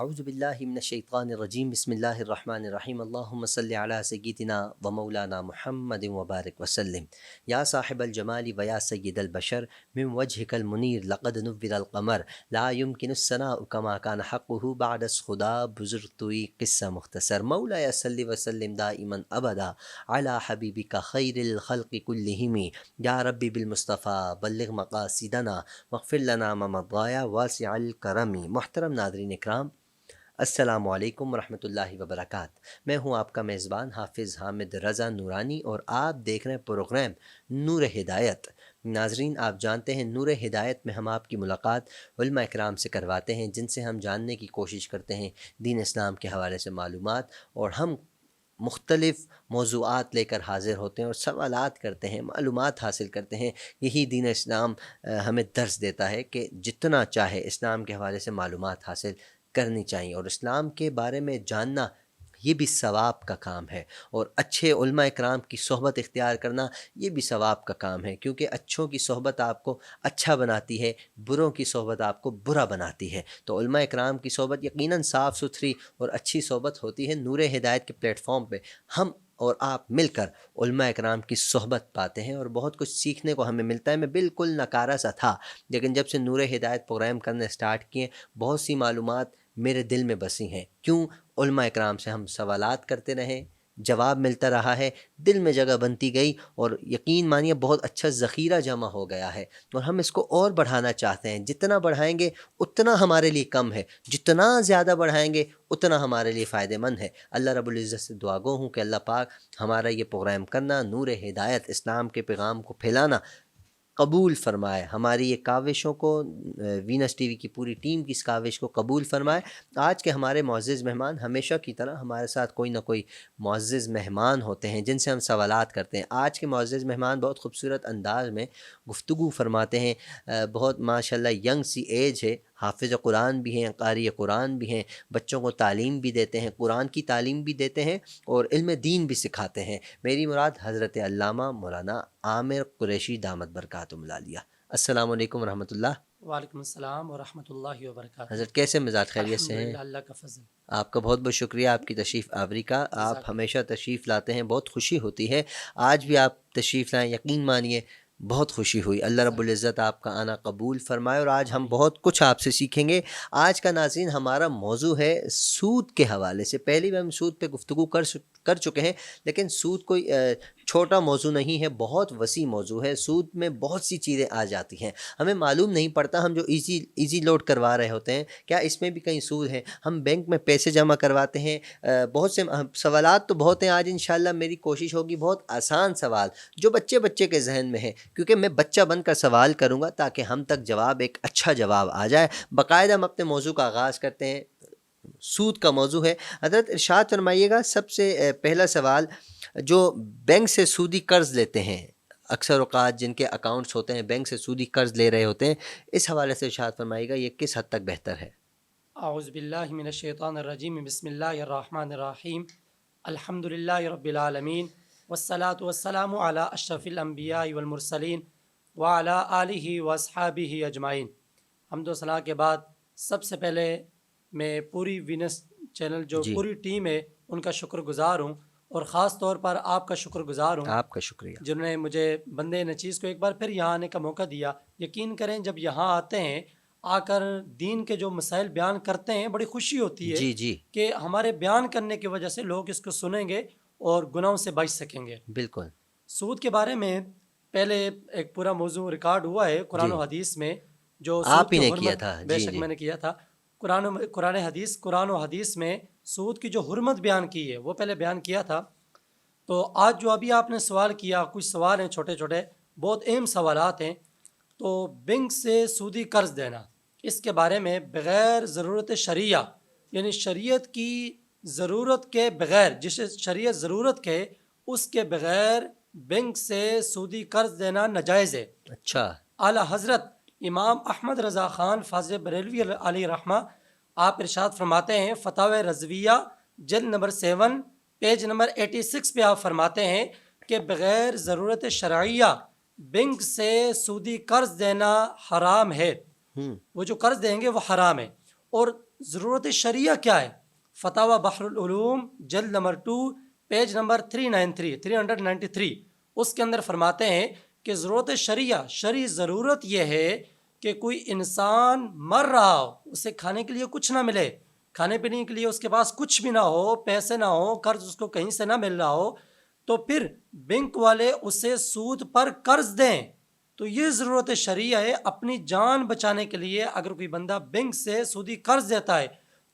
اعوذ باللہ من الشیطان الرجیم بسم اللہ الرحمن الرحیم اللہم صلی علی سیدنا و مولانا محمد وبارک وسلم یا صاحب الجمال و یا سید البشر من وجهک المنیر لقد نور القمر لا يمكن الثناء كما كان حقه بعد خدا بزرگتوئی قصہ مختصر مولا صلی وسلم دائما ابدا علی حبیبک خیر الخلق کلہم یا ربی بالمصطفیٰ بلغ مقاصدنا واغفر لنا ما مضى واسع الکرم۔ محترم ناظرین اکرام، السلام علیکم ورحمۃ اللہ وبرکاتہ۔ میں ہوں آپ کا میزبان حافظ حامد رضا نورانی اور آپ دیکھ رہے ہیں پروگرام نور ہدایت۔ ناظرین، آپ جانتے ہیں نور ہدایت میں ہم آپ کی ملاقات علماء اکرام سے کرواتے ہیں، جن سے ہم جاننے کی کوشش کرتے ہیں دین اسلام کے حوالے سے معلومات، اور ہم مختلف موضوعات لے کر حاضر ہوتے ہیں اور سوالات کرتے ہیں، معلومات حاصل کرتے ہیں۔ یہی دین اسلام ہمیں درس دیتا ہے کہ جتنا چاہے اسلام کے حوالے سے معلومات حاصل کرنی چاہیے، اور اسلام کے بارے میں جاننا یہ بھی ثواب کا کام ہے، اور اچھے علماء اکرام کی صحبت اختیار کرنا یہ بھی ثواب کا کام ہے، کیونکہ اچھوں کی صحبت آپ کو اچھا بناتی ہے، بروں کی صحبت آپ کو برا بناتی ہے۔ تو علماء اکرام کی صحبت یقیناً صاف ستھری اور اچھی صحبت ہوتی ہے۔ نور ہدایت کے پلیٹ فارم پہ ہم اور آپ مل کر علماء اکرام کی صحبت پاتے ہیں اور بہت کچھ سیکھنے کو ہمیں ملتا ہے۔ میں بالکل ناکارہ سا تھا، لیکن جب سے نور ہدایت پروگرام کرنے سٹارٹ کیے، بہت سی معلومات میرے دل میں بسی ہیں۔ کیوں؟ علماء اکرام سے ہم سوالات کرتے رہیں، جواب ملتا رہا ہے، دل میں جگہ بنتی گئی، اور یقین مانیے بہت اچھا ذخیرہ جمع ہو گیا ہے، اور ہم اس کو اور بڑھانا چاہتے ہیں۔ جتنا بڑھائیں گے اتنا ہمارے لیے کم ہے، جتنا زیادہ بڑھائیں گے اتنا ہمارے لیے فائدہ مند ہے۔ اللہ رب العزت سے دعا گو ہوں کہ اللہ پاک ہمارا یہ پروگرام کرنا، نور ہدایت اسلام کے پیغام کو پھیلانا قبول فرمائے۔ ہماری یہ کاوشوں کو، وینس ٹی وی کی پوری ٹیم کی اس کاوش کو قبول فرمائے۔ آج کے ہمارے معزز مہمان، ہمیشہ کی طرح ہمارے ساتھ کوئی نہ کوئی معزز مہمان ہوتے ہیں جن سے ہم سوالات کرتے ہیں۔ آج کے معزز مہمان بہت خوبصورت انداز میں گفتگو فرماتے ہیں، بہت ماشاءاللہ ینگ سی ایج ہے، حافظ قرآن بھی ہیں، قاری قرآن بھی ہیں، بچوں کو تعلیم بھی دیتے ہیں، قرآن کی تعلیم بھی دیتے ہیں اور علم دین بھی سکھاتے ہیں۔ میری مراد حضرت علامہ مولانا عامر قریشی دامت برکاتہم العالیہ۔ السلام علیکم ورحمۃ اللہ۔ وعلیکم السلام ورحمۃ اللہ وبرکاتہ۔ حضرت کیسے مزاج خیریت سے ہیں؟ الحمدللہ، اللہ کا فضل۔ آپ کا بہت بہت شکریہ آپ کی تشریف آوری کا۔ آپ ہمیشہ تشریف لاتے ہیں، بہت خوشی ہوتی ہے۔ آج بھی آپ تشریف لائیں، یقین مانیے بہت خوشی ہوئی۔ اللہ رب العزت آپ کا آنا قبول فرمائے، اور آج ہم بہت کچھ آپ سے سیکھیں گے۔ آج کا ناظرین ہمارا موضوع ہے سود کے حوالے سے۔ پہلے بھی ہم سود پہ گفتگو کر چکے ہیں، لیکن سود کوئی چھوٹا موضوع نہیں ہے، بہت وسیع موضوع ہے۔ سود میں بہت سی چیزیں آ جاتی ہیں، ہمیں معلوم نہیں پڑتا۔ ہم جو ایزی لوڈ کروا رہے ہوتے ہیں، کیا اس میں بھی کہیں سود ہے؟ ہم بینک میں پیسے جمع کرواتے ہیں، بہت سے سوالات تو بہت ہیں۔ آج انشاءاللہ میری کوشش ہوگی بہت آسان سوال جو بچے کے ذہن میں ہے، کیونکہ میں بچہ بن کر سوال کروں گا تاکہ ہم تک جواب ایک اچھا جواب آ جائے۔ باقاعدہ ہم اپنے موضوع کا آغاز کرتے ہیں۔ سود کا موضوع ہے۔ حضرت ارشاد فرمائیے گا، سب سے پہلا سوال، جو بینک سے سودی قرض لیتے ہیں، اکثر اوقات جن کے اکاؤنٹس ہوتے ہیں بینک سے سودی قرض لے رہے ہوتے ہیں، اس حوالے سے ارشاد فرمائیے گا یہ کس حد تک بہتر ہے؟ اعوذ باللہ من الشیطان الرجیم، بسم اللہ الرحمن الرحیم، الحمدللہ رب العالمین، والصلاة والسلام علی اشرف الانبیاء والمرسلین وعلی آلہ واصحابہ اجمعین۔ حمد و ثنا کے بعد سب سے پہلے میں پوری وینس چینل جو پوری ٹیم ہے ان کا شکر گزار ہوں، اور خاص طور پر آپ کا شکر گزار ہوں، آپ کا شکریہ، جنہوں نے مجھے بندے نچیز کو ایک بار پھر یہاں آنے کا موقع دیا۔ یقین کریں جب یہاں آتے ہیں، آ کر دین کے جو مسائل بیان کرتے ہیں، بڑی خوشی ہوتی ہے کہ ہمارے بیان کرنے کی وجہ سے لوگ اس کو سنیں گے اور گناہوں سے بچ سکیں گے۔ بالکل۔ سود کے بارے میں پہلے ایک پورا موضوع ریکارڈ ہوا ہے قرآن و حدیث میں، جو سود کی حرمت، بے شک میں نے کیا تھا، قرآن و حدیث میں سود کی جو حرمت بیان کی ہے وہ پہلے بیان کیا تھا۔ تو آج جو ابھی آپ نے سوال کیا، کچھ سوال ہیں چھوٹے چھوٹے، بہت اہم سوالات ہیں۔ تو بینک سے سودی قرض دینا، اس کے بارے میں بغیر ضرورت شرعیہ، یعنی شریعت کی ضرورت کے بغیر، جسے شریعت ضرورت کے، اس کے بغیر بینک سے سودی قرض دینا ناجائز ہے۔ اچھا۔ اعلیٰ حضرت امام احمد رضا خان فاضل بریلوی علیہ رحمہ آپ ارشاد فرماتے ہیں، فتاوی رضویہ جلد نمبر 7 پیج نمبر 86 پہ آپ فرماتے ہیں کہ بغیر ضرورت شرعیہ بینک سے سودی قرض دینا حرام ہے۔ وہ جو قرض دیں گے وہ حرام ہے، اور ضرورت شریعہ کیا ہے؟ فتاوی بحر العلوم جلد نمبر 2 پیج نمبر 393 اس کے اندر فرماتے ہیں کہ ضرورت شریعہ شرعی ضرورت یہ ہے کہ کوئی انسان مر رہا ہو، اسے کھانے کے لیے کچھ نہ ملے، کھانے پینے کے لیے اس کے پاس کچھ بھی نہ ہو، پیسے نہ ہو، قرض اس کو کہیں سے نہ مل رہا ہو، تو پھر بینک والے اسے سود پر قرض دیں. تو یہ ضرورت شرعیہ ہے. اپنی جان بچانے کے لیے اگر کوئی بندہ بینک سے سودی قرض دیتا ہے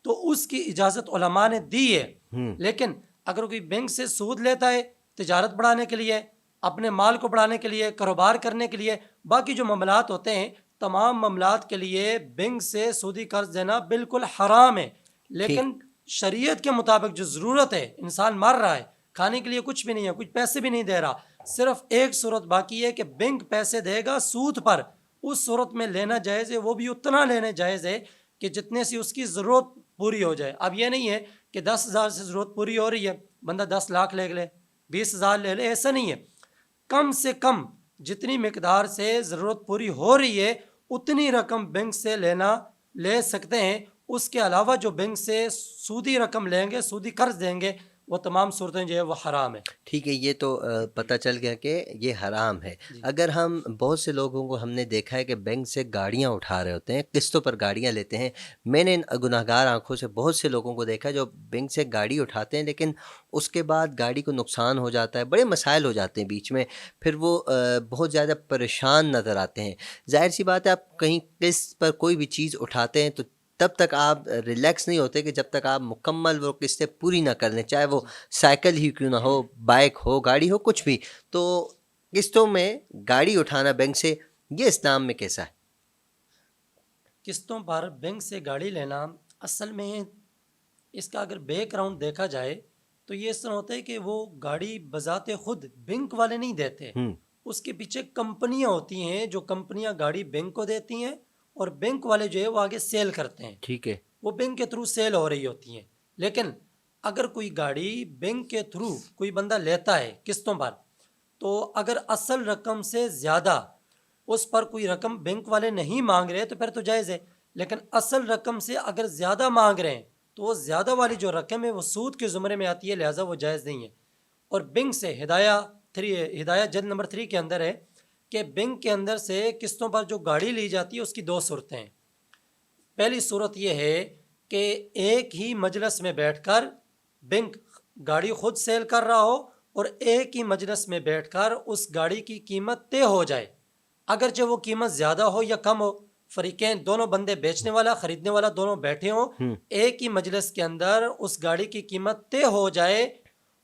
تو اس کی اجازت علماء نے دی ہے. لیکن اگر کوئی بینک سے سود لیتا ہے تجارت بڑھانے کے لیے، اپنے مال کو بڑھانے کے لیے، کاروبار کرنے کے لیے، باقی جو معاملات ہوتے ہیں تمام معاملات کے لیے بینک سے سودی قرض دینا بالکل حرام ہے. لیکن شریعت کے مطابق جو ضرورت ہے، انسان مر رہا ہے، کھانے کے لیے کچھ بھی نہیں ہے، کچھ پیسے بھی نہیں دے رہا، صرف ایک صورت باقی ہے کہ بینک پیسے دے گا سود پر، اس صورت میں لینا جائز ہے، وہ بھی اتنا لینا جائز ہے کہ جتنے سے اس کی ضرورت پوری ہو جائے. اب یہ نہیں ہے کہ 10,000 سے ضرورت پوری ہو رہی ہے بندہ 10 لاکھ لے لے، 20,000 لے لے، ایسا نہیں ہے. کم سے کم جتنی مقدار سے ضرورت پوری ہو رہی ہے اتنی رقم بینک سے لے سکتے ہیں. اس کے علاوہ جو بینک سے سودی رقم لیں گے، سودی قرض دیں گے، وہ تمام صورتیں جو ہے وہ حرام ہے. ٹھیک ہے، یہ تو پتہ چل گیا کہ یہ حرام ہے. اگر ہم بہت سے لوگوں کو ہم نے دیکھا ہے کہ بینک سے گاڑیاں اٹھا رہے ہوتے ہیں، قسطوں پر گاڑیاں لیتے ہیں. میں نے گناہ گار آنکھوں سے بہت سے لوگوں کو دیکھا جو بینک سے گاڑی اٹھاتے ہیں لیکن اس کے بعد گاڑی کو نقصان ہو جاتا ہے، بڑے مسائل ہو جاتے ہیں بیچ میں، پھر وہ بہت زیادہ پریشان نظر آتے ہیں. ظاہر سی بات ہے، آپ کہیں قسط پر کوئی بھی چیز اٹھاتے ہیں تو تب تک آپ ریلیکس نہیں ہوتے کہ جب تک آپ مکمل وہ قسطیں پوری نہ کر لیں، چاہے وہ سائیکل ہی کیوں نہ ہو، بائک ہو، گاڑی ہو، کچھ بھی. تو قسطوں میں گاڑی اٹھانا بینک سے، یہ اسلام میں کیسا ہے؟ قسطوں پر بینک سے گاڑی لینا اصل میں اس کا اگر بیک گراؤنڈ دیکھا جائے تو یہ اس طرح ہوتا ہے کہ وہ گاڑی بذات خود بینک والے نہیں دیتے، اس کے پیچھے کمپنیاں ہوتی ہیں، جو کمپنیاں گاڑی بینک کو دیتی ہیں اور بینک والے جو ہے وہ آگے سیل کرتے ہیں. ٹھیک ہے، وہ بینک کے تھرو سیل ہو رہی ہوتی ہیں. لیکن اگر کوئی گاڑی بینک کے تھرو کوئی بندہ لیتا ہے قسطوں پر، تو اگر اصل رقم سے زیادہ اس پر کوئی رقم بینک والے نہیں مانگ رہے تو پھر تو جائز ہے. لیکن اصل رقم سے اگر زیادہ مانگ رہے ہیں تو وہ زیادہ والی جو رقم ہے وہ سود کے زمرے میں آتی ہے، لہٰذا وہ جائز نہیں ہے. اور بینک سے ہدایہ جلد نمبر 3 کے اندر ہے کہ بینک کے اندر سے قسطوں پر جو گاڑی لی جاتی ہے اس کی 2 صورتیں ہیں. پہلی صورت یہ ہے کہ ایک ہی مجلس میں بیٹھ کر بینک گاڑی خود سیل کر رہا ہو اور ایک ہی مجلس میں بیٹھ کر اس گاڑی کی قیمت طے ہو جائے، اگرچہ وہ قیمت زیادہ ہو یا کم ہو، فریقین دونوں بندے بیچنے والا خریدنے والا دونوں بیٹھے ہوں، ایک ہی مجلس کے اندر اس گاڑی کی قیمت طے ہو جائے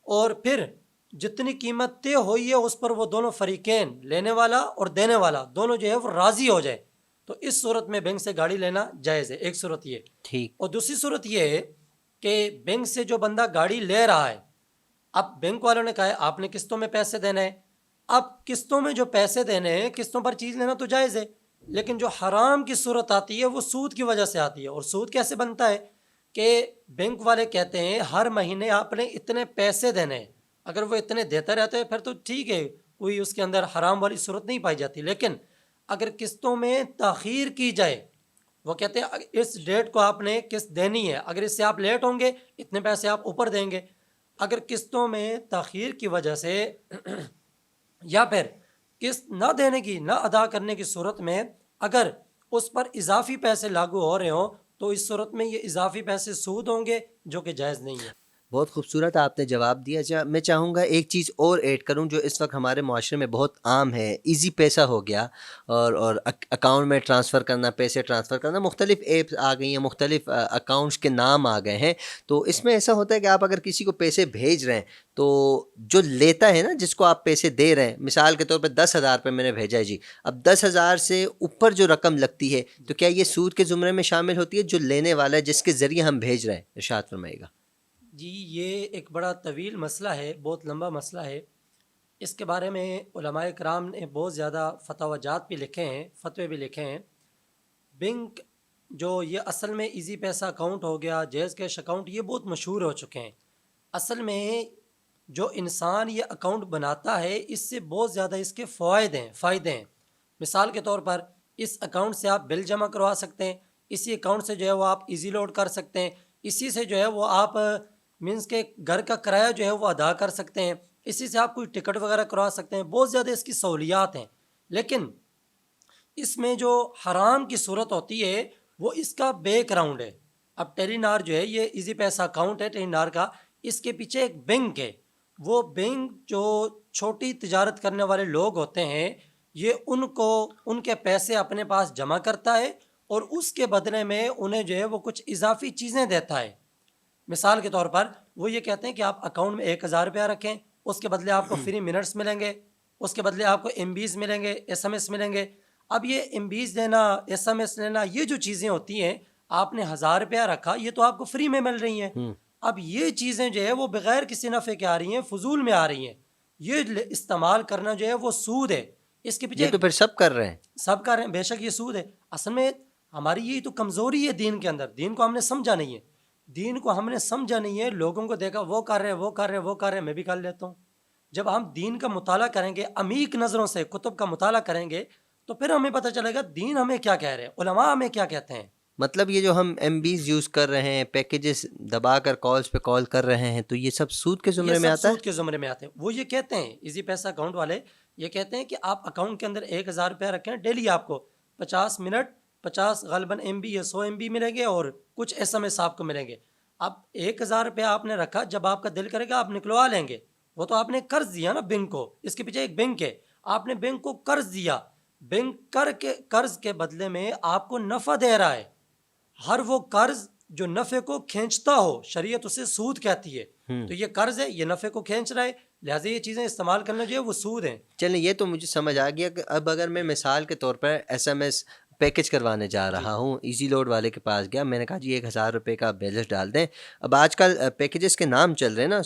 اور پھر جتنی قیمت طے ہوئی ہے اس پر وہ دونوں فریقین لینے والا اور دینے والا دونوں جو ہے وہ راضی ہو جائے، تو اس صورت میں بینک سے گاڑی لینا جائز ہے. ایک صورت یہ. ٹھیک. اور دوسری صورت یہ ہے کہ بینک سے جو بندہ گاڑی لے رہا ہے، اب بینک والوں نے کہا ہے آپ نے قسطوں میں پیسے دینے ہیں. اب قسطوں میں جو پیسے دینے ہیں، قسطوں پر چیز لینا تو جائز ہے، لیکن جو حرام کی صورت آتی ہے وہ سود کی وجہ سے آتی ہے. اور سود کیسے بنتا ہے کہ بینک والے کہتے ہیں ہر مہینے آپ نے اتنے پیسے دینے ہیں، اگر وہ اتنے دیتا رہتا ہے پھر تو ٹھیک ہے، کوئی اس کے اندر حرام والی صورت نہیں پائی جاتی. لیکن اگر قسطوں میں تاخیر کی جائے، وہ کہتے ہیں اس ڈیٹ کو آپ نے قسط دینی ہے، اگر اس سے آپ لیٹ ہوں گے اتنے پیسے آپ اوپر دیں گے. اگر قسطوں میں تاخیر کی وجہ سے یا پھر قسط نہ دینے کی، نہ ادا کرنے کی صورت میں اگر اس پر اضافی پیسے لاگو ہو رہے ہوں تو اس صورت میں یہ اضافی پیسے سود ہوں گے، جو کہ جائز نہیں ہے. بہت خوبصورت آپ نے جواب دیا. میں چاہوں گا ایک چیز اور ایڈ کروں جو اس وقت ہمارے معاشرے میں بہت عام ہے. ایزی پیسہ ہو گیا اور اکاؤنٹ میں ٹرانسفر کرنا، پیسے ٹرانسفر کرنا، مختلف ایپس آ گئی ہیں، مختلف اکاؤنٹس کے نام آ گئے ہیں. تو اس میں ایسا ہوتا ہے کہ آپ اگر کسی کو پیسے بھیج رہے ہیں تو جو لیتا ہے نا، جس کو آپ پیسے دے رہے ہیں، مثال کے طور پہ 10,000 روپے میں نے بھیجا ہے جی، اب 10,000 سے اوپر جو رقم لگتی ہے تو کیا یہ سود کے زمرے میں شامل ہوتی ہے؟ جو لینے والا ہے جس کے ذریعے ہم بھیج رہے ہیں، ارشاد فرمائیے گا. جی یہ ایک بڑا طویل مسئلہ ہے، بہت لمبا مسئلہ ہے. اس کے بارے میں علماء کرام نے بہت زیادہ فتاوی جات بھی لکھے ہیں، فتوے بھی لکھے ہیں. بینک جو یہ اصل میں ایزی پیسہ اکاؤنٹ ہو گیا، جیز کیش اکاؤنٹ، یہ بہت مشہور ہو چکے ہیں. اصل میں جو انسان یہ اکاؤنٹ بناتا ہے اس سے بہت زیادہ اس کے فائدے ہیں. مثال کے طور پر اس اکاؤنٹ سے آپ بل جمع کروا سکتے ہیں، اسی اکاؤنٹ سے جو ہے وہ آپ ایزی لوڈ کر سکتے ہیں, اسی سے جو ہے وہ آپ مینس کے گھر کا کرایہ جو ہے وہ ادا کر سکتے ہیں, اسی سے آپ کوئی ٹکٹ وغیرہ کروا سکتے ہیں. بہت زیادہ اس کی سہولیات ہیں. لیکن اس میں جو حرام کی صورت ہوتی ہے وہ اس کا بیک گراؤنڈ ہے. اب ٹیلی نار جو ہے یہ ایزی پیسہ اکاؤنٹ ہے ٹیلی نار کا, اس کے پیچھے ایک بینک ہے. وہ بینک جو چھوٹی تجارت کرنے والے لوگ ہوتے ہیں یہ ان کو ان کے پیسے اپنے پاس جمع کرتا ہے اور اس کے بدلے میں انہیں جو ہے وہ کچھ اضافی چیزیں دیتا ہے. مثال کے طور پر وہ یہ کہتے ہیں کہ آپ اکاؤنٹ میں 1000 روپیہ رکھیں, اس کے بدلے آپ کو فری منٹس ملیں گے, اس کے بدلے آپ کو ایم بیز ملیں گے, ایس ایم ایس ملیں گے. اب یہ ایم بیز لینا, ایس ایم ایس لینا, یہ جو چیزیں ہوتی ہیں آپ نے 1000 روپیہ رکھا, یہ تو آپ کو فری میں مل رہی ہیں. اب یہ چیزیں جو ہے وہ بغیر کسی نفع کے آ رہی ہیں, فضول میں آ رہی ہیں. یہ استعمال کرنا جو ہے وہ سود ہے. اس کے پیچھے یہ تو پھر سب کر رہے ہیں, سب کر رہے ہیں, بے شک یہ سود ہے. اصل میں ہماری یہی تو کمزوری ہے دین کے اندر. دین کو ہم نے سمجھا نہیں ہے, دین کو ہم نے سمجھا نہیں ہے. لوگوں کو دیکھا وہ کر رہے ہیں, وہ کر رہے ہیں, وہ کر رہے ہیں, میں بھی کر لیتا ہوں. جب ہم دین کا مطالعہ کریں گے, عمیق نظروں سے کتب کا مطالعہ کریں گے, تو پھر ہمیں پتہ چلے گا دین ہمیں کیا کہہ رہے ہیں, علماء ہمیں کیا کہتے ہیں. مطلب یہ جو ہم ایم بیز یوز کر رہے ہیں, پیکیجز دبا کر کالز پہ کال کر رہے ہیں, تو یہ سب سود کے زمرے میں آتا ہے. سود کے زمرے میں آتے ہیں. وہ یہ کہتے ہیں ایزی پیسہ اکاؤنٹ والے یہ کہتے ہیں کہ آپ اکاؤنٹ کے اندر 1000 روپیہ رکھیں, ڈیلی آپ کو 50 منٹ 50 غالباً ایم بی یا 100 ایم بی ملیں گے اور کچھ ایس ایم ایس آپ کو ملیں گے. اب 1000 روپیہ آپ نے رکھا, جب آپ کا دل کرے گا آپ نکلوا لیں گے. وہ تو آپ نے قرض دیا نا بینک کو, اس کے پیچھے ایک بینک ہے, آپ نے بینک کو قرض دیا, بینک قرض کے بدلے میں آپ کو نفع دے رہا ہے. ہر وہ قرض جو نفع کو کھینچتا ہو شریعت اسے سود کہتی ہے. تو یہ قرض ہے, یہ نفع کو کھینچ رہا ہے, لہٰذا یہ چیزیں استعمال کرنا جو ہے وہ سود ہیں. چلیں یہ تو مجھے سمجھ آ گیا کہ اب اگر میں مثال کے طور پر ایس ایم ایس پیکج کروانے جا رہا ہوں, ایزی لوڈ والے کے پاس گیا, میں نے کہا جی 1000 روپے کا بیلنس ڈال دیں. اب آج کل پیکیجز کے نام چل رہے ہیں نا,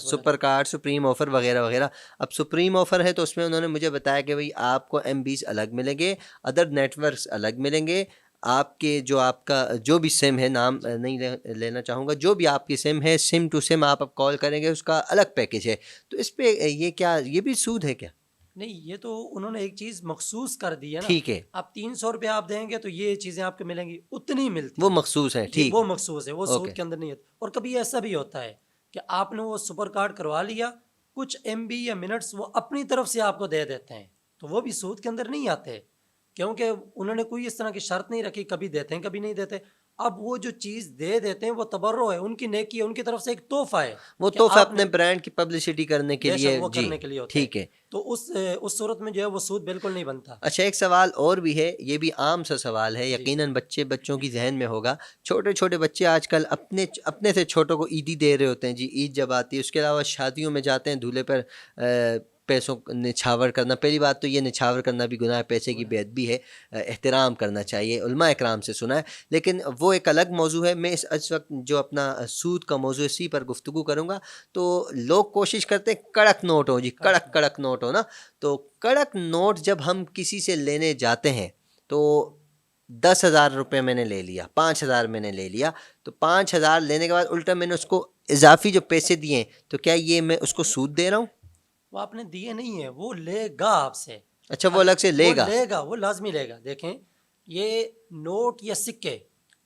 سپر کارڈ, سپریم آفر وغیرہ وغیرہ. اب سپریم آفر ہے تو اس میں انہوں نے مجھے بتایا کہ بھئی آپ کو ایم بیز الگ ملیں گے, ادر نیٹ ورکس الگ ملیں گے, آپ کے جو آپ کا جو بھی سم ہے, نام نہیں لینا چاہوں گا, جو بھی آپ کی سم ہے, سم ٹو سم آپ اب کال کریں گے اس کا الگ پیکیج ہے. تو اس پہ یہ کیا, یہ بھی سود ہے کیا؟ نہیں, یہ تو انہوں نے ایک چیز مخصوص کر دی ہے نا. ٹھیک ہے, آپ 300 روپے آپ دیں گے تو یہ چیزیں آپ کو ملیں گی, اتنی ملتی, وہ مخصوص ہے. ٹھیک, وہ مخصوص ہے, وہ سود کے اندر نہیں ہے. اور کبھی ایسا بھی ہوتا ہے کہ آپ نے وہ سپر کارڈ کروا لیا, کچھ ایم بی یا منٹس وہ اپنی طرف سے آپ کو دے دیتے ہیں, تو وہ بھی سود کے اندر نہیں آتے, کیونکہ انہوں نے کوئی اس طرح کی شرط نہیں رکھی, کبھی دیتے ہیں کبھی نہیں دیتے. اب وہ جو چیز دے دیتے ہیں وہ تبرع ہے, ان کی نیکی ہے, ان کی طرف سے ایک تحفہ ہے, وہ تحفہ اپنے برانڈ کی پبلسٹی کرنے کے لیے, وہ کرنے کے لیے ہوتا ہے. ٹھیک ہے, تو اس صورت میں جو ہے وہ سود بالکل نہیں بنتا. اچھا ایک سوال اور بھی ہے, یہ بھی عام سا سوال ہے, یقیناً بچوں کی ذہن میں ہوگا. چھوٹے چھوٹے بچے آج کل اپنے سے چھوٹوں کو عیدی دے رہے ہوتے ہیں جی, عید جب آتی ہے. اس کے علاوہ شادیوں میں جاتے ہیں, دولہے پر پیسوں نچھاور کرنا. پہلی بات تو یہ نچھاور کرنا بھی گناہ, پیسے کی بے ادبی ہے, احترام کرنا چاہیے, علماء اکرام سے سنا ہے. لیکن وہ ایک الگ موضوع ہے. میں اس وقت جو اپنا سود کا موضوع اسی پر گفتگو کروں گا. تو لوگ کوشش کرتے ہیں کڑک نوٹ ہو جی, کڑک نوٹ ہو نا. تو کڑک نوٹ جب ہم کسی سے لینے جاتے ہیں تو 10,000 روپے میں نے لے لیا, 5,000 میں نے لے لیا, تو 5,000 لینے کے بعد الٹا میں نے اس کو اضافی جو پیسے دیے, تو کیا یہ میں اس کو سود دے رہا ہوں؟ وہ آپ نے دیے نہیں ہیں, وہ لے گا آپ سے. اچھا, وہ الگ سے لے گا, وہ لازمی لے گا. دیکھیں یہ نوٹ یا سکے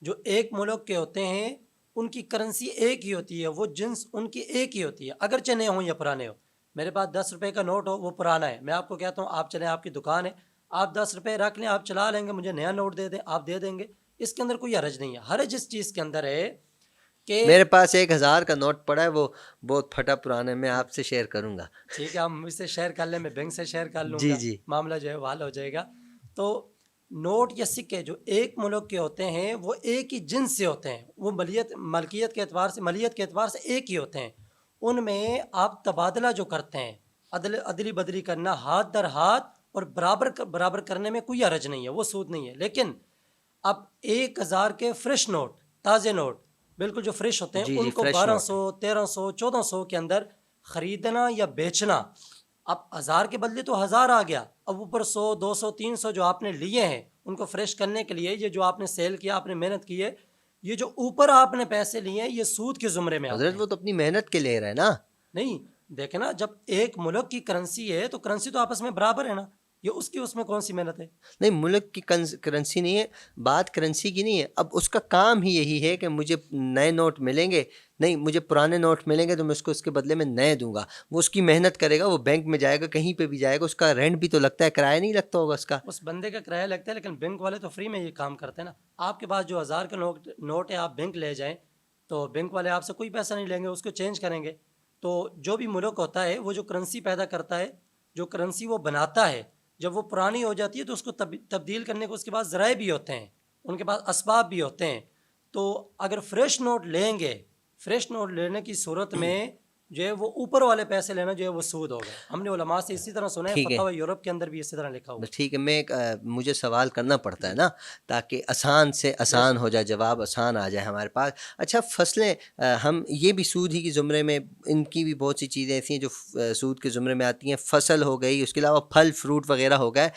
جو ایک ملک کے ہوتے ہیں ان کی کرنسی ایک ہی ہوتی ہے, وہ جنس ان کی ایک ہی ہوتی ہے, اگرچہ نئے ہوں یا پرانے ہوں. میرے پاس 10 روپے کا نوٹ ہو, وہ پرانا ہے, میں آپ کو کہتا ہوں آپ چلیں, آپ کی دکان ہے, آپ 10 روپے رکھ لیں, آپ چلا لیں گے, مجھے نیا نوٹ دے دیں, آپ دے دیں گے. اس کے اندر کوئی حرج نہیں ہے. حرج اس چیز کے اندر ہے کہ میرے پاس 1,000 کا نوٹ پڑا ہے, وہ بہت پھٹا پرانا ہے, میں آپ سے شیئر کروں گا. ٹھیک ہے, آپ مجھ سے شیئر کر لیں, میں بینک سے شیئر کر لوں جی گا, جی, معاملہ جو ہے وہ حل ہو جائے گا. تو نوٹ یا سکے جو ایک ملک کے ہوتے ہیں وہ ایک ہی جنس سے ہوتے ہیں, وہ ملکیت کے اعتبار سے ایک ہی ہوتے ہیں. ان میں آپ تبادلہ جو کرتے ہیں, عدلی بدلی کرنا, ہاتھ در ہاتھ اور برابر کرنے میں کوئی حرج نہیں ہے, وہ سود نہیں ہے. لیکن اب 1,000 کے فریش نوٹ, تازے نوٹ بالکل جو فریش ہوتے ہیں, ان کو 1,200 1,300 1,400 کے اندر خریدنا یا بیچنا. اب 1000 کے بدلے تو 1000 آ گیا, اب اوپر 100 200 300 جو آپ نے لیے ہیں ان کو فریش کرنے کے لیے, یہ جو آپ نے سیل کیا, آپ نے محنت کی ہے, یہ جو اوپر آپ نے پیسے لیے ہیں یہ سود کے زمرے میں آتے ہیں. حضرت وہ تو اپنی محنت کے لے رہا ہے نا. نہیں دیکھیں نا, جب ایک ملک کی کرنسی ہے تو کرنسی تو آپس میں برابر ہے نا. یہ اس میں کون سی محنت ہے؟ نہیں، ملک کی کرنسی نہیں ہے، بات کرنسی کی نہیں ہے. اب اس کا کام ہی یہی ہے کہ مجھے نئے نوٹ ملیں گے، نہیں مجھے پرانے نوٹ ملیں گے تو میں اس کو اس کے بدلے میں نئے دوں گا. وہ اس کی محنت کرے گا، وہ بینک میں جائے گا، کہیں پہ بھی جائے گا، اس کا رینٹ بھی تو لگتا ہے، کرایہ نہیں لگتا ہوگا اس کا. اس بندے کا کرایہ لگتا ہے، لیکن بینک والے تو فری میں یہ کام کرتے ہیں نا. آپ کے پاس جو 1000 کا نوٹ ہے، آپ بینک لے جائیں تو بینک والے آپ سے کوئی پیسہ نہیں لیں گے، اس کو چینج کریں گے. تو جو بھی ملک ہوتا ہے وہ جو کرنسی پیدا کرتا ہے، جو کرنسی وہ بناتا ہے، جب وہ پرانی ہو جاتی ہے تو اس کو تبدیل کرنے کو اس کے پاس ذرائع بھی ہوتے ہیں، ان کے پاس اسباب بھی ہوتے ہیں. تو اگر فریش نوٹ لیں گے، فریش نوٹ لینے کی صورت میں جو ہے وہ اوپر والے پیسے لینا جو ہے وہ سود ہوگا. ہم نے علماء سے اسی طرح سنا ہے، فتاوی یورپ کے اندر بھی اسی طرح لکھا ہوا ہے. ٹھیک ہے، میں مجھے سوال کرنا پڑتا ہے نا تاکہ آسان سے آسان ہو جائے، جواب آسان آ جائے ہمارے پاس. اچھا، فصلیں ہم یہ بھی سود ہی کے زمرے میں، ان کی بھی بہت سی چیزیں ایسی ہیں جو سود کے زمرے میں آتی ہیں. فصل ہو گئی، اس کے علاوہ پھل فروٹ وغیرہ ہو گئے.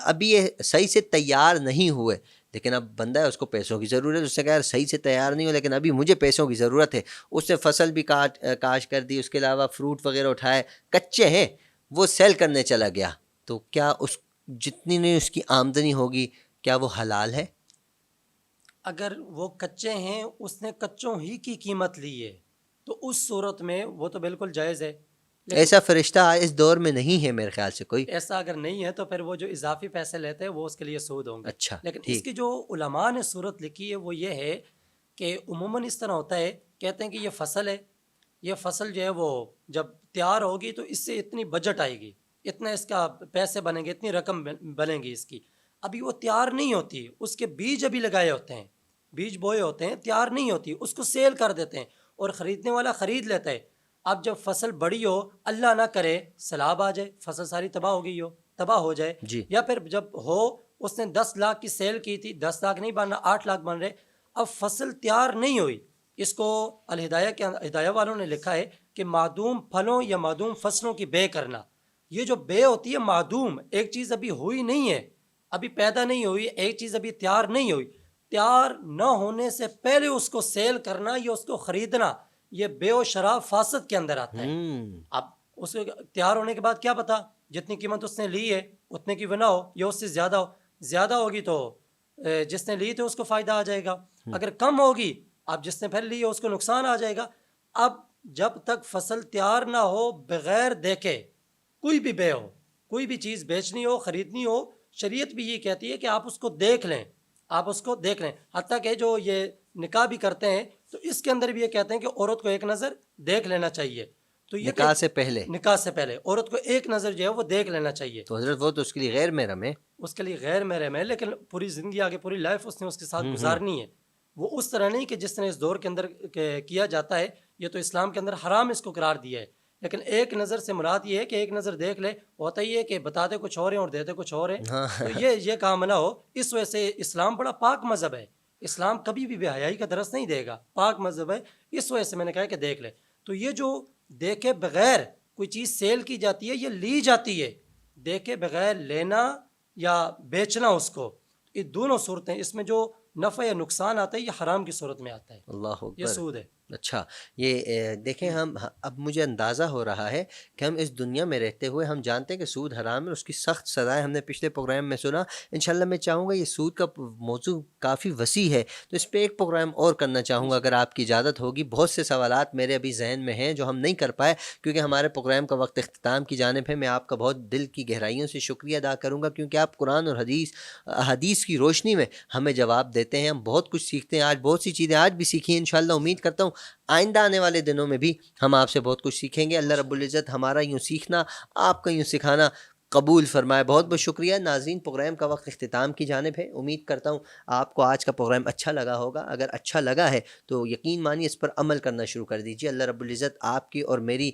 ابھی یہ صحیح سے تیار نہیں ہوئے، لیکن اب بندہ ہے، اس کو پیسوں کی ضرورت. اس سے کہا صحیح سے تیار نہیں ہو لیکن ابھی مجھے پیسوں کی ضرورت ہے. اس نے فصل بھی کاش کر دی، اس کے علاوہ فروٹ وغیرہ اٹھائے، کچے ہیں، وہ سیل کرنے چلا گیا. تو کیا اس جتنی نہیں اس کی آمدنی ہوگی، کیا وہ حلال ہے؟ اگر وہ کچے ہیں، اس نے کچوں ہی کی قیمت لی ہے تو اس صورت میں وہ تو بالکل جائز ہے. ایسا فرشتہ اس دور میں نہیں ہے میرے خیال سے کوئی. ایسا اگر نہیں ہے تو پھر وہ جو اضافی پیسے لیتے ہیں وہ اس کے لیے سود ہوں گے. اچھا، لیکن اس کی جو علماء نے صورت لکھی ہے وہ یہ ہے کہ عموماً اس طرح ہوتا ہے، کہتے ہیں کہ یہ فصل ہے، یہ فصل جو ہے وہ جب تیار ہوگی تو اس سے اتنی بجٹ آئے گی، اتنا اس کا پیسے بنیں گے، اتنی رقم بنیں گی اس کی. ابھی وہ تیار نہیں ہوتی، اس کے بیج ابھی لگائے ہوتے ہیں، بیج بوئے ہوتے ہیں، تیار نہیں ہوتی، اس کو سیل کر دیتے ہیں اور خریدنے والا خرید لیتا ہے. اب جب فصل بڑی ہو، اللہ نہ کرے سیلاب آ جائے، فصل ساری تباہ ہو گئی تباہ ہو جائے، یا پھر جب ہو اس نے 10 لاکھ کی سیل کی تھی، 10 لاکھ نہیں بن رہا، 8 لاکھ بن رہے، اب فصل تیار نہیں ہوئی. اس کو ہدایہ والوں نے لکھا ہے کہ معدوم پھلوں یا معدوم فصلوں کی بے کرنا. یہ جو بے ہوتی ہے معدوم، ایک چیز ابھی ہوئی نہیں ہے، ابھی پیدا نہیں ہوئی، ایک چیز ابھی تیار نہیں ہوئی، تیار نہ ہونے سے پہلے اس کو سیل کرنا یا اس کو خریدنا، یہ بے و شراء فاسد کے اندر آتا ہے. اب اس کو تیار ہونے کے بعد کیا پتا جتنی قیمت اس نے لی ہے اتنے کی بنا ہو یا اس سے زیادہ ہوگی تو جس نے لی تھی اس کو فائدہ آ جائے گا، اگر کم ہوگی اب جس نے پھر لی ہے اس کو نقصان آ جائے گا. اب جب تک فصل تیار نہ ہو، بغیر دیکھے کوئی بھی بے ہو، کوئی بھی چیز بیچنی ہو، خریدنی ہو، شریعت بھی یہ کہتی ہے کہ آپ اس کو دیکھ لیں، آپ اس کو دیکھ لیں. حتیٰ کہ جو یہ نکاح بھی کرتے ہیں تو اس کے اندر بھی یہ کہتے ہیں کہ عورت کو ایک نظر دیکھ لینا چاہیے. تو یہ نکاح سے پہلے عورت کو ایک نظر جو ہے وہ دیکھ لینا چاہیے. تو حضرت وہ تو اس کے لیے غیر محرم ہے، اس کے لیے غیر محرم ہے، لیکن پوری زندگی آگے پوری لائف اس نے اس کے ساتھ گزارنی ہے. وہ اس طرح نہیں کہ جس طرح اس دور کے اندر کیا جاتا ہے، یہ تو اسلام کے اندر حرام اس کو قرار دیا ہے. لیکن ایک نظر سے مراد یہ ہے کہ ایک نظر دیکھ لے، ہوتا ہی ہے کہ بتاتے کچھ اور ہیں اور دیتے کچھ اور ہیں، تو یہ کام نہ ہو. اس وجہ سے اسلام بڑا پاک مذہب ہے، اسلام کبھی بھی بے حیائی کا درس نہیں دے گا، پاک مذہب ہے. اس وجہ سے میں نے کہا کہ دیکھ لے. تو یہ جو دیکھے بغیر کوئی چیز سیل کی جاتی ہے، یہ لی جاتی ہے، دیکھے بغیر لینا یا بیچنا اس کو، یہ دونوں صورتیں، اس میں جو نفع یا نقصان آتا ہے یہ حرام کی صورت میں آتا ہے، اللہ اکبر، یہ سود ہے. اچھا، یہ دیکھیں، ہم اب مجھے اندازہ ہو رہا ہے کہ ہم اس دنیا میں رہتے ہوئے ہم جانتے ہیں کہ سود حرام ہے، اس کی سخت سزائیں ہم نے پچھلے پروگرام میں سنا. انشاءاللہ میں چاہوں گا، یہ سود کا موضوع کافی وسیع ہے تو اس پہ ایک پروگرام اور کرنا چاہوں گا اگر آپ کی اجازت ہوگی. بہت سے سوالات میرے ابھی ذہن میں ہیں جو ہم نہیں کر پائے کیونکہ ہمارے پروگرام کا وقت اختتام کی جانب ہے. میں آپ کا بہت دل کی گہرائیوں سے شکریہ ادا کروں گا کیونکہ آپ قرآن اور حدیث کی روشنی میں ہمیں جواب دیتے ہیں. ہم بہت کچھ سیکھتے ہیں، آج بہت سی چیزیں آج بھی سیکھی ہیں. انشاءاللہ امید کرتا ہوں آئندہ آنے والے دنوں میں بھی ہم آپ سے بہت کچھ سیکھیں گے. اللہ رب العزت ہمارا یوں سیکھنا، آپ کا یوں سکھانا قبول فرمائے. بہت بہت شکریہ. ناظرین، پروگرام کا وقت اختتام کی جانب ہے. امید کرتا ہوں آپ کو آج کا پروگرام اچھا لگا ہوگا. اگر اچھا لگا ہے تو یقین مانیے اس پر عمل کرنا شروع کر دیجیے. اللہ رب العزت آپ کی اور میری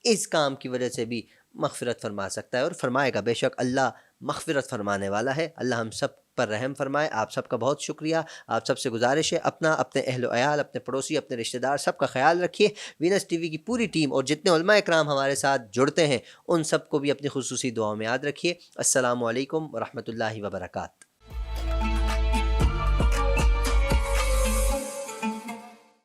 اس کام کی وجہ سے بھی مغفرت فرما سکتا ہے اور فرمائے گا. بے شک اللہ مغفرت فرمانے والا ہے. اللہ ہم سب پر رحم فرمائے. آپ سب کا بہت شکریہ. آپ سب سے گزارش ہے اپنا، اپنے اہل و عیال، اپنے پڑوسی، اپنے رشتہ دار سب کا خیال رکھیے. وینس ٹی وی کی پوری ٹیم اور جتنے علماء اکرام ہمارے ساتھ جڑتے ہیں ان سب کو بھی اپنی خصوصی دعاؤں میں یاد رکھیے. السلام علیکم ورحمۃ اللہ وبرکاتہ.